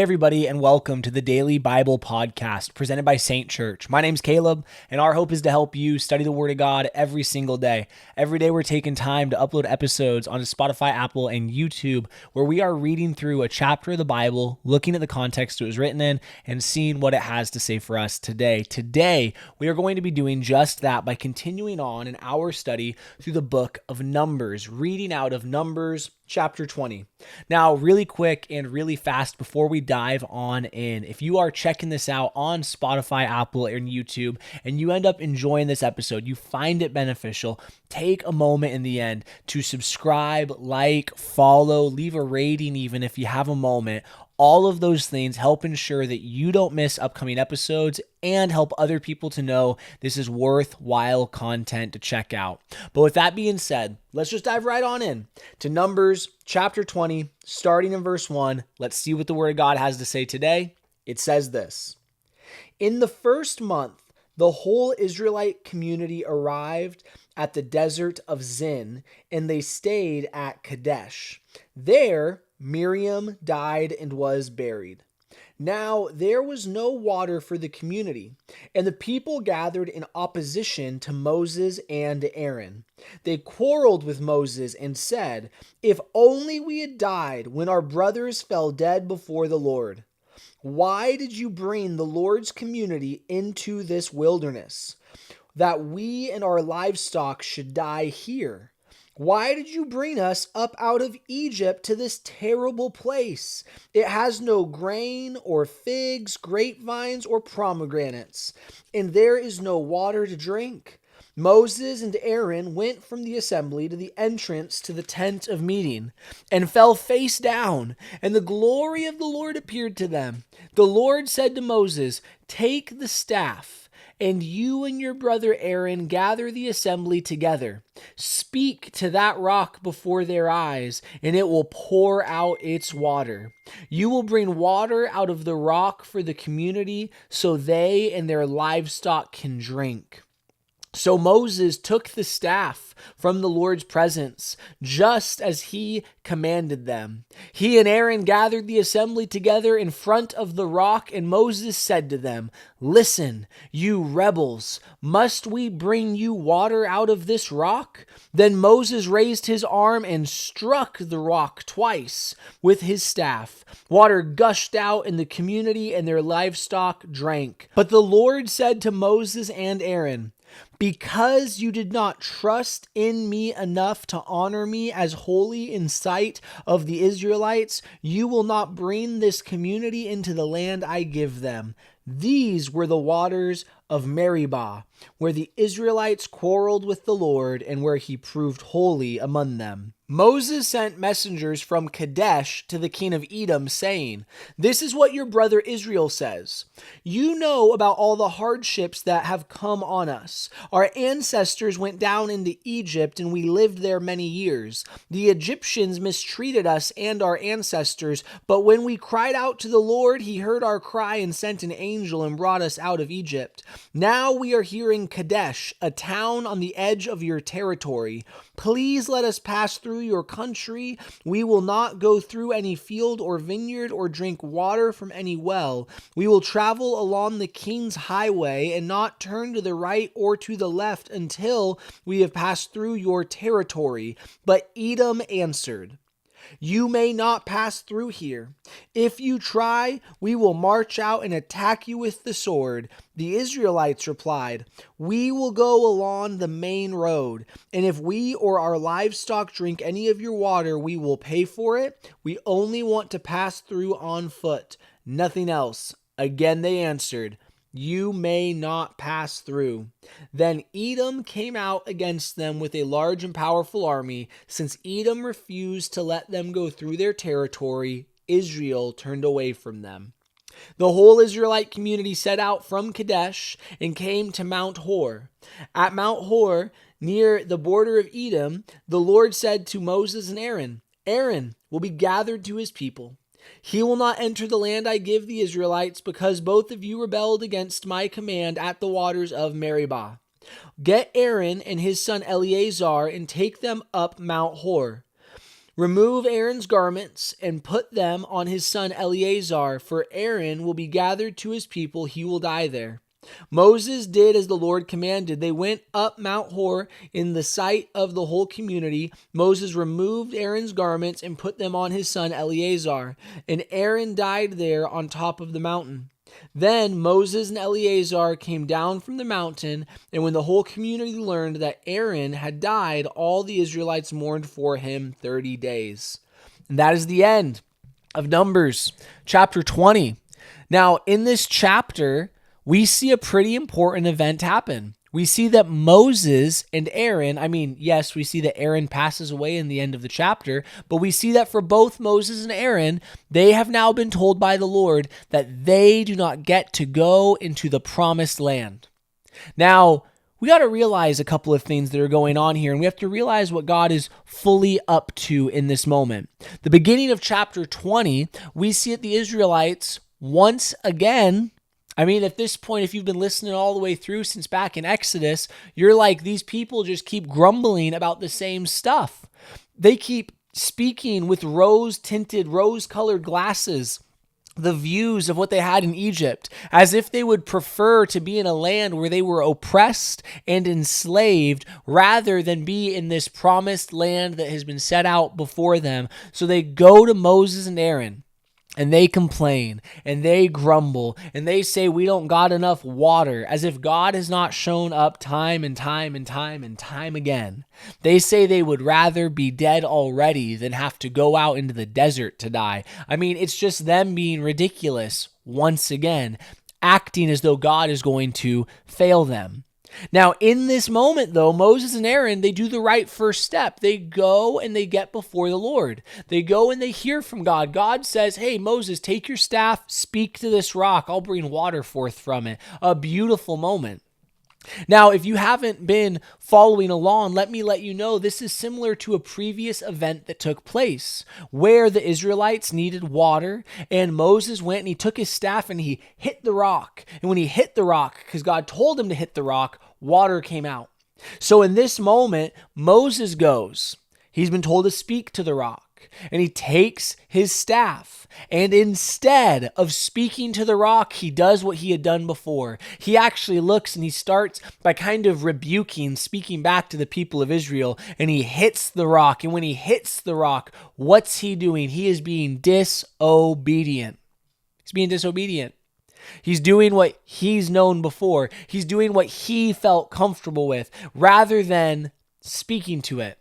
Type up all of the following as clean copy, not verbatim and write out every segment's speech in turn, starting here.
Hey everybody, and welcome to the Daily Bible Podcast presented by Saint Church. My name's Caleb, and our hope is to help you study the Word of God every single day. Every day we're taking time to upload episodes onto Spotify, Apple, and YouTube where we are reading through a chapter of the Bible, looking at the context it was written in, and seeing what it has to say for us today. Today, we are going to be doing just that by continuing on in our study through the book of Numbers, reading out of Numbers chapter 20. Now, really quick and really fast before we dive on in, if you are checking this out on Spotify, Apple, and YouTube, and you end up enjoying this episode, you find it beneficial, take a moment in the end to subscribe, like, follow, leave a rating even if you have a moment. All of those things help ensure that you don't miss upcoming episodes and help other people to know this is worthwhile content to check out. But with that being said, let's just dive right on in to Numbers chapter 20, starting in verse 1. Let's see what the Word of God has to say today. It says this: In the first month, the whole Israelite community arrived at the desert of Zin, and they stayed at Kadesh. There, Miriam died and was buried. Now there was no water for the community, and the people gathered in opposition to Moses and Aaron. They quarreled with Moses and said, "If only we had died when our brothers fell dead before the Lord. Why did you bring the Lord's community into this wilderness, that we and our livestock should die here? Why did you bring us up out of Egypt to this terrible place? It has no grain or figs, grapevines, or pomegranates, and there is no water to drink." Moses and Aaron went from the assembly to the entrance to the tent of meeting and fell face down, and the glory of the Lord appeared to them. The Lord said to Moses, "Take the staff, and you and your brother Aaron gather the assembly together. Speak to that rock before their eyes, and it will pour out its water. You will bring water out of the rock for the community so they and their livestock can drink." So Moses took the staff from the Lord's presence, just as he commanded them. He and Aaron gathered the assembly together in front of the rock, and Moses said to them, "Listen, you rebels, must we bring you water out of this rock?" Then Moses raised his arm and struck the rock twice with his staff. Water gushed out, and the community and their livestock drank. But the Lord said to Moses and Aaron, "Because you did not trust in me enough to honor me as holy in sight of the Israelites, you will not bring this community into the land I give them." These were the waters of Meribah, where the Israelites quarreled with the Lord and where he proved holy among them. Moses sent messengers from Kadesh to the king of Edom, saying, "This is what your brother Israel says. You know about all the hardships that have come on us. Our ancestors went down into Egypt, and we lived there many years. The Egyptians mistreated us and our ancestors, but when we cried out to the Lord, he heard our cry and sent an angel and brought us out of Egypt. Now we are here in Kadesh, a town on the edge of your territory. Please let us pass through your country. We will not go through any field or vineyard or drink water from any well. We will travel along the king's highway and not turn to the right or to the left until we have passed through your territory." But Edom answered, "You may not pass through here. If you try, we will march out and attack you with the sword." The Israelites replied, "We will go along the main road, and if we or our livestock drink any of your water, we will pay for it. We only want to pass through on foot, nothing else." Again they answered, "You may not pass through." Then Edom came out against them with a large and powerful army. Since Edom refused to let them go through their territory, Israel turned away from them. The whole Israelite community set out from Kadesh and came to Mount Hor. At Mount Hor, near the border of Edom, the Lord said to Moses and Aaron, "Aaron will be gathered to his people. He will not enter the land I give the Israelites, because both of you rebelled against my command at the waters of Meribah. Get Aaron and his son Eleazar and take them up Mount Hor. Remove Aaron's garments and put them on his son Eleazar, for Aaron will be gathered to his people. He will die there. Moses did as the Lord commanded. They went up Mount Hor in the sight of the whole community. Moses removed Aaron's garments and put them on his son Eleazar, and Aaron died there on top of the mountain. Then Moses and Eleazar came down from the mountain, and when the whole community learned that Aaron had died, all the Israelites mourned for him 30 days. And that is the end of Numbers chapter 20. Now, in this chapter, we see a pretty important event happen. We see that Moses and Aaron, yes, we see that Aaron passes away in the end of the chapter, but we see that for both Moses and Aaron, they have now been told by the Lord that they do not get to go into the promised land. Now, we got to realize a couple of things that are going on here, and we have to realize what God is fully up to in this moment. The beginning of chapter 20, we see that the Israelites once again, at this point, if you've been listening all the way through since back in Exodus, you're like, these people just keep grumbling about the same stuff. They keep speaking with rose-colored glasses, the views of what they had in Egypt, as if they would prefer to be in a land where they were oppressed and enslaved rather than be in this promised land that has been set out before them. So they go to Moses and Aaron, and they complain, and they grumble, and they say, we don't got enough water, as if God has not shown up time and time again. They say they would rather be dead already than have to go out into the desert to die. It's just them being ridiculous once again, acting as though God is going to fail them. Now, in this moment, though, Moses and Aaron, they do the right first step. They go and they get before the Lord. They go and they hear from God. God says, hey, Moses, take your staff, speak to this rock. I'll bring water forth from it. A beautiful moment. Now, if you haven't been following along, let me let you know this is similar to a previous event that took place where the Israelites needed water, and Moses went and he took his staff and he hit the rock. And when he hit the rock, because God told him to hit the rock, water came out. So in this moment, Moses goes. He's been told to speak to the rock. And he takes his staff, and instead of speaking to the rock, he does what he had done before. He actually looks and he starts by kind of speaking back to the people of Israel, and he hits the rock. And when he hits the rock, what's he doing? He is being disobedient. He's being disobedient. He's doing what he's known before. He's doing what he felt comfortable with rather than speaking to it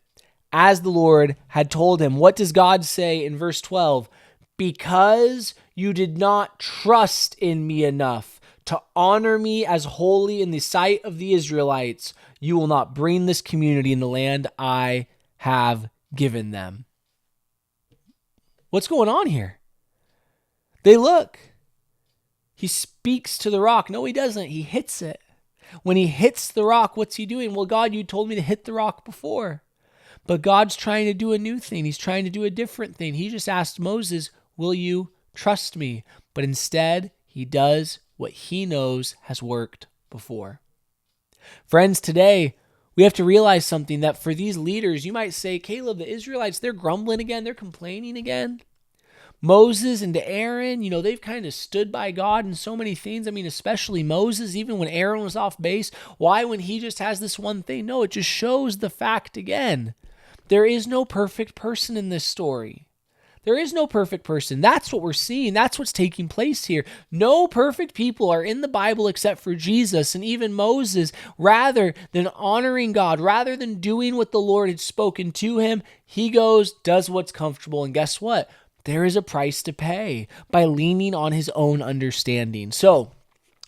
as the Lord had told him. What does God say in verse 12? Because you did not trust in me enough to honor me as holy in the sight of the Israelites, you will not bring this community in the land I have given them. What's going on here? They look. He speaks to the rock. No, he doesn't. He hits it. When he hits the rock, what's he doing? Well, God, you told me to hit the rock before. But God's trying to do a new thing. He's trying to do a different thing. He just asked Moses, will you trust me? But instead, he does what he knows has worked before. Friends, today, we have to realize something, that for these leaders, you might say, Caleb, the Israelites, they're grumbling again. They're complaining again. Moses and Aaron, they've kind of stood by God in so many things. Especially Moses, even when Aaron was off base. Why when he just has this one thing? No, it just shows the fact again. There is no perfect person in this story. There is no perfect person. That's what we're seeing. That's what's taking place here. No perfect people are in the Bible except for Jesus and even Moses. Rather than honoring God, rather than doing what the Lord had spoken to him, he goes, does what's comfortable. And guess what? There is a price to pay by leaning on his own understanding. So,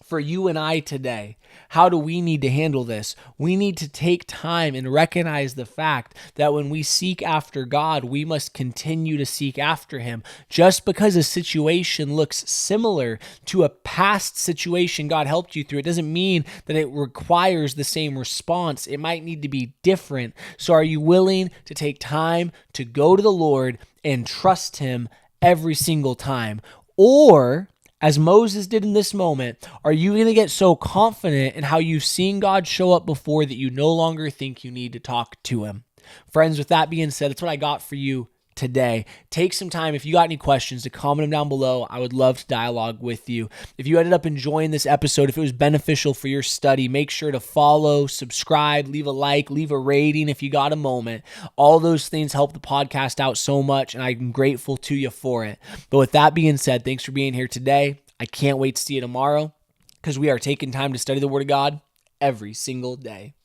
for you and I today, how do we need to handle this? We need to take time and recognize the fact that when we seek after God, we must continue to seek after him. Just because a situation looks similar to a past situation God helped you through, it doesn't mean that it requires the same response. It might need to be different. So are you willing to take time to go to the Lord and trust him every single time? Or, as Moses did in this moment, are you going to get so confident in how you've seen God show up before that you no longer think you need to talk to him? Friends, with that being said, that's what I got for you today. Take some time. If you got any questions, to comment them down below. I would love to dialogue with you. If you ended up enjoying this episode, if it was beneficial for your study, make sure to follow, subscribe, leave a like, leave a rating if you got a moment. All those things help the podcast out so much, and I'm grateful to you for it. But with that being said, thanks for being here today. I can't wait to see you tomorrow, because we are taking time to study the Word of God every single day.